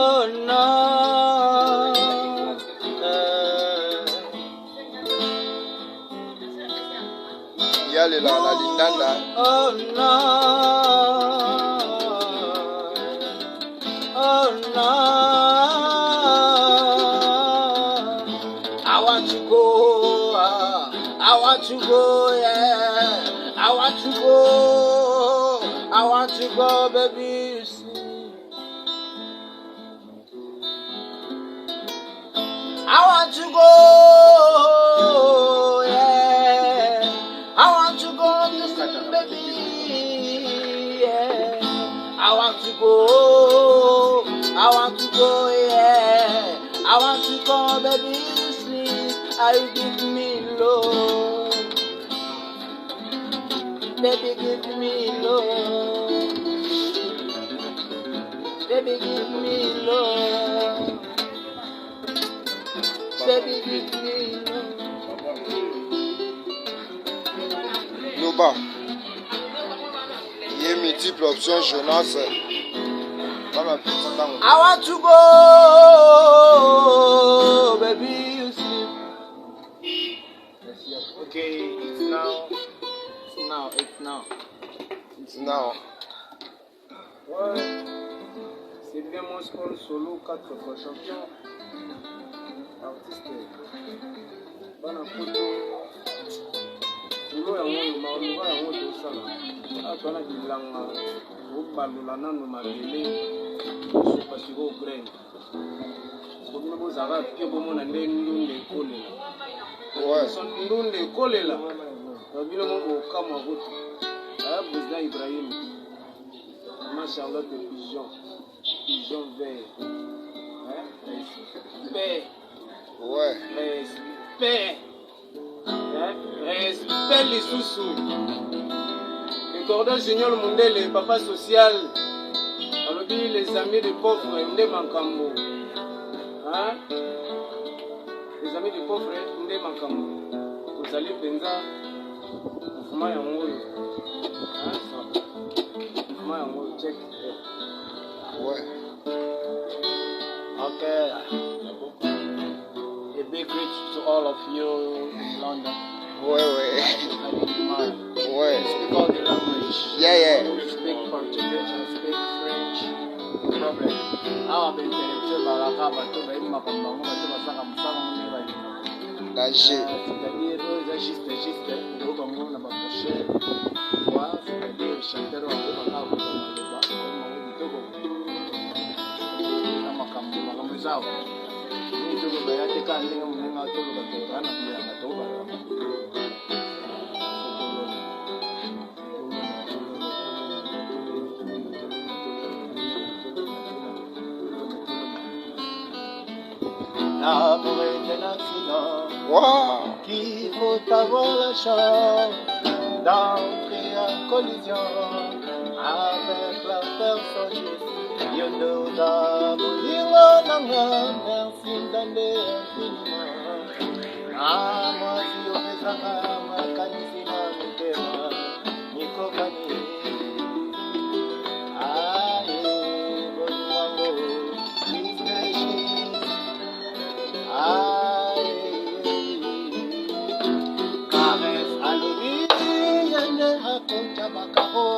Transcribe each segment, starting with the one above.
Oh no. Yale la la lindanda. Oh no. Oh no. I want to go. I want to go. Yeah. I want to go. I want to go, baby. You see. I want to go, yeah. I want to go, listen, baby, yeah. I want to go, yeah. I want to go, baby, sleep. I give me love, baby, give me love, baby, give me love. Baby, give me love. Loba. Il y a multiples options, Jonas. Pas ma petite tango. I want to go, baby, you sleep. Okay, it's now. Ouais, c'est bien mon sport solo, 4 fois champion. Artiste. Bana photo. Solo ya ngolo maoluba ya ngolo sala. Atwana bilanga. Obalula nano mabele. Sopa siko grain. Sobino bozara pio bomona nde ndunde kolela. Ouais. Son ndunde kolela. Babino mo okama voto. Président Ibrahim. Maman Charlotte de Pigeon. Pigeon vert. Respect. Ouais. Respect. Respect les sous-sous. Le cordon junior mondial, le papa social. On dit les amis des pauvres, Ndé Mankambo. Hein? Les amis des pauvres, Ndé Mankambo. Vous allez penser, vous m'avez envoyé. Check. Ouais. Okay. A big reach to all of you in London. Ouais. Ouais. Speak all the language. Yeah. Speak Portuguese, speak French. No problem. How I've been intellectual, but I have to be in my combo. Danger. C'est-à-dire, juste, nous allons nous approcher. Voilà, c'est-à-dire, chanter au Baba. L'amour est un accident. Wow. Qu'il faut avoir la chance d'entrer en collision avec la personne juste. Yondo da bolingo nanga, merci d'ande infiniment. Ah, moi si on fait ça, ma kanisi na mutema, niko kani. Aye, bolingo, miskeshi. Aye, caresse à l'obi, yende akoncha bakaro.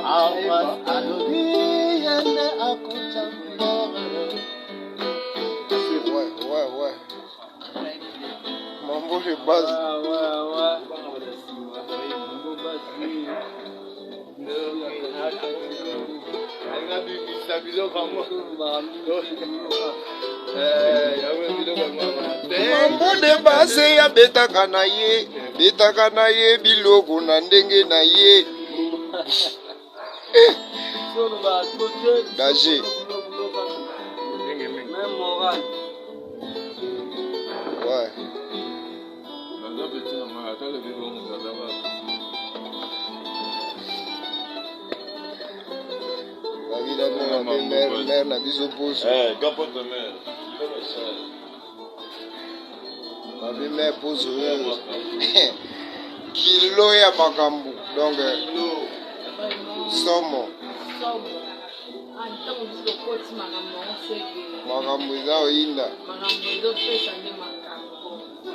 Embrasse à l'obi, yende akoncha mbore. Ouais. Mambo de base. Ouais. Mambo de base ya betaka na ye biloko na ndenge na ye. Danger. Même moral. Ouais. La vie d'amour, mère na biso pose. Capote mère. La vie mère pose. Kilo ya makambu. Donc, somo. makambo eza oyinda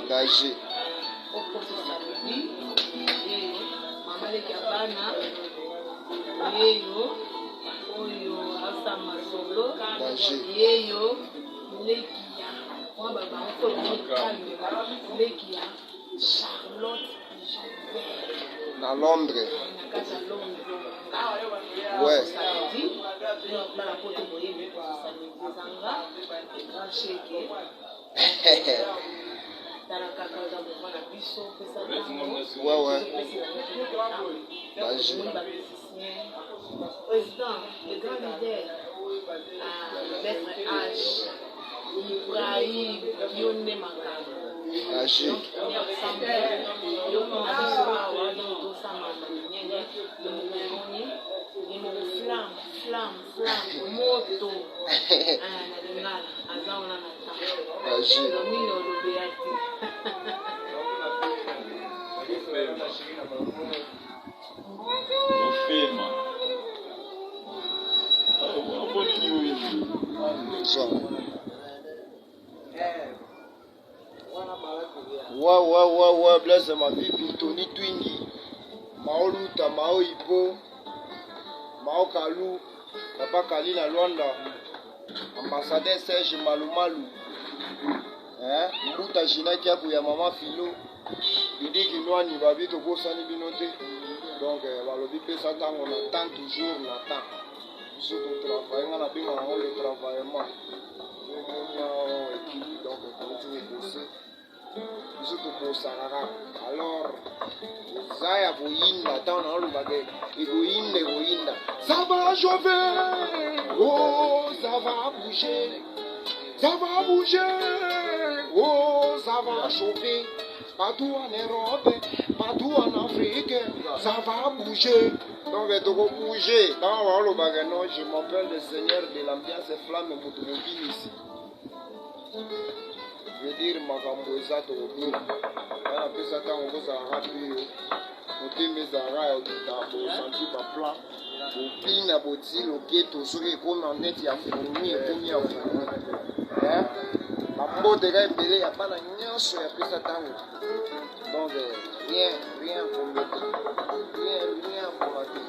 danger na Londres. Ouais. Ouais, ouais. Président, le grand leader, Maître H, Ibrahim, Yonne Makambo. Agir. Donc, on est ensemble. Flamme, moto. Agir. Ouais, blesse ma vie, Pintoni Twingi, Mao Luta, Mao Ipo, Mao Kalou, Papa Kali na Luanda, ambassadeur Serge Malumalu, Mbuta Jina Kiaku ya Mama Filo, Bidi Kinwani, Babi Toko Sani Binote, donc Balobi Pesa Tango, on attend toujours, on attend. Nous travaillons, on a bien le travaillement. Donc, on continue de bosser. Alors, Zaya Boyinda, dans le bagage, Egoïnda, ça va chauffer, oh, ça va bouger, oh, ça va chauffer, partout en Europe, partout en Afrique, ça va bouger. Donc, il faut bouger. Dans le bagage, non, je m'appelle le Seigneur de l'ambiance flamme automobile ici. Je veux dire, makambo eza tokobina wana pesa tango kozalaka mpe motema ezalaka ya bosanti baplan bopina boti loketo soki ekoma neti ya fourmi ekomi ya fourmi bamboteka ebele ya bana nyonso ya pesa tango. Donc rien kombete, rien kombate.